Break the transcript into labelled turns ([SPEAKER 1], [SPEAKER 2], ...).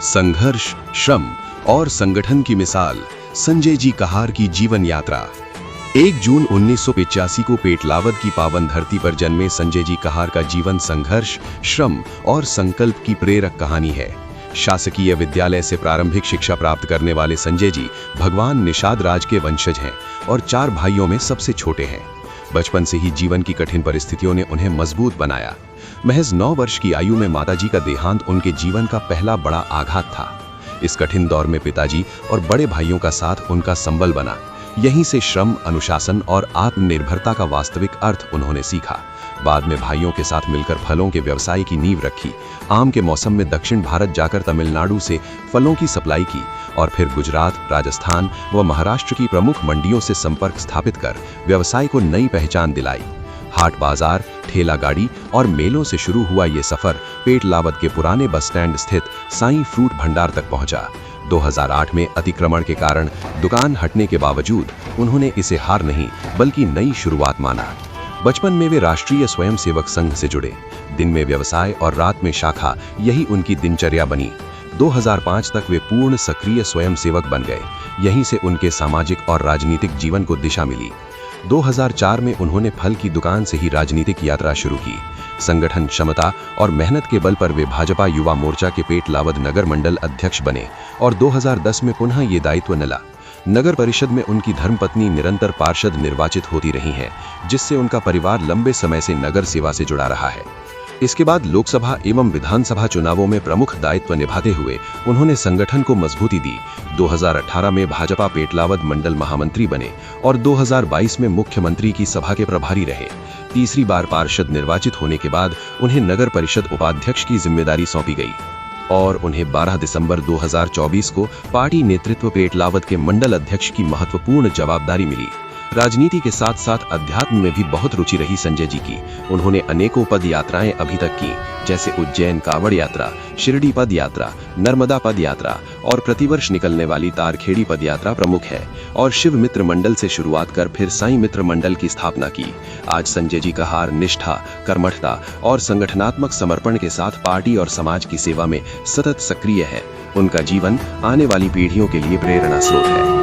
[SPEAKER 1] संघर्ष, श्रम और संगठन की मिसाल, संजय जी कहार की जीवन यात्रा। 1 जून 1985 को पेटलावद की पावन धरती पर जन्मे संजय जी कहार का जीवन संघर्ष, श्रम और संकल्प की प्रेरक कहानी है। शासकीय विद्यालय से प्रारंभिक शिक्षा प्राप्त करने वाले संजय जी भगवान निषाद राज के वंशज हैं और 4 भाइयों में सबसे छोटे हैं। बचपन से ही जीवन की कठिन परिस्थितियों ने उन्हें मजबूत बनाया। महज 9 वर्ष की आयु में माताजी का देहांत उनके जीवन का पहला बड़ा आघात था। इस कठिन दौर में पिताजी और बड़े भाइयों का साथ उनका संबल बना। यहीं से श्रम, अनुशासन और आत्मनिर्भरता का वास्तविक अर्थ उन्होंने सीखा। बाद में भाइयों के साथ मिलकर फलों के व्यवसाय की नींव रखी। आम के मौसम में दक्षिण भारत जाकर तमिलनाडु से फलों की सप्लाई की और फिर गुजरात, राजस्थान व महाराष्ट्र की प्रमुख मंडियों से संपर्क स्थापित कर व्यवसाय को नई पहचान दिलाई। हाट बाजार, ठेला गाड़ी और मेलों से शुरू हुआ ये सफर पेटलावद के पुराने बस स्टैंड स्थित साईं फ्रूट भंडार तक पहुंचा। 2008 में अतिक्रमण के कारण दुकान हटने के बावजूद उन्होंने इसे हार नहीं बल्कि नई शुरुआत माना। बचपन में वे राष्ट्रीय स्वयंसेवक संघ से जुड़े। दिन में व्यवसाय और रात में शाखा, यही उनकी दिनचर्या बनी। 2005 तक वे पूर्ण सक्रिय स्वयंसेवक बन गए। यहीं से उनके सामाजिक और राजनीतिक जीवन को दिशा मिली। 2004 में उन्होंने फल की दुकान से ही राजनीतिक यात्रा शुरू की। संगठन, क्षमता और मेहनत के बल पर वे भाजपा युवा मोर्चा के पेटलावद नगर मंडल अध्यक्ष बने और 2010 में पुनः ये दायित्व मिला। नगर परिषद में उनकी धर्मपत्नी निरंतर पार्षद निर्वाचित होती रही हैं, जिससे उनका परिवार लंबे समय से नगर सेवा से जुड़ा रहा है। इसके बाद लोकसभा एवं विधानसभा चुनावों में प्रमुख दायित्व निभाते हुए उन्होंने संगठन को मजबूती दी। 2018 में भाजपा पेटलावद मंडल महामंत्री बने और 2022 में मुख्यमंत्री की सभा के प्रभारी रहे। तीसरी बार पार्षद निर्वाचित होने के बाद उन्हें नगर परिषद उपाध्यक्ष की जिम्मेदारी सौंपी गई और उन्हें 12 दिसंबर 2024 को पार्टी नेतृत्व पेटलावद के मंडल अध्यक्ष की महत्वपूर्ण जवाबदारी मिली। राजनीति के साथ साथ अध्यात्म में भी बहुत रुचि रही संजय जी की। उन्होंने अनेकों पद यात्राएं अभी तक की, जैसे उज्जैन कावड़ यात्रा, शिरडी पद यात्रा, नर्मदा पद यात्रा और प्रतिवर्ष निकलने वाली तारखेड़ी पद यात्रा प्रमुख है। और शिव मित्र मंडल से शुरुआत कर फिर साईं मित्र मंडल की स्थापना की। आज संजय जी कहार निष्ठा, कर्मठता और संगठनात्मक समर्पण के साथ पार्टी और समाज की सेवा में सतत सक्रिय है। उनका जीवन आने वाली पीढ़ियों के लिए प्रेरणा स्रोत है।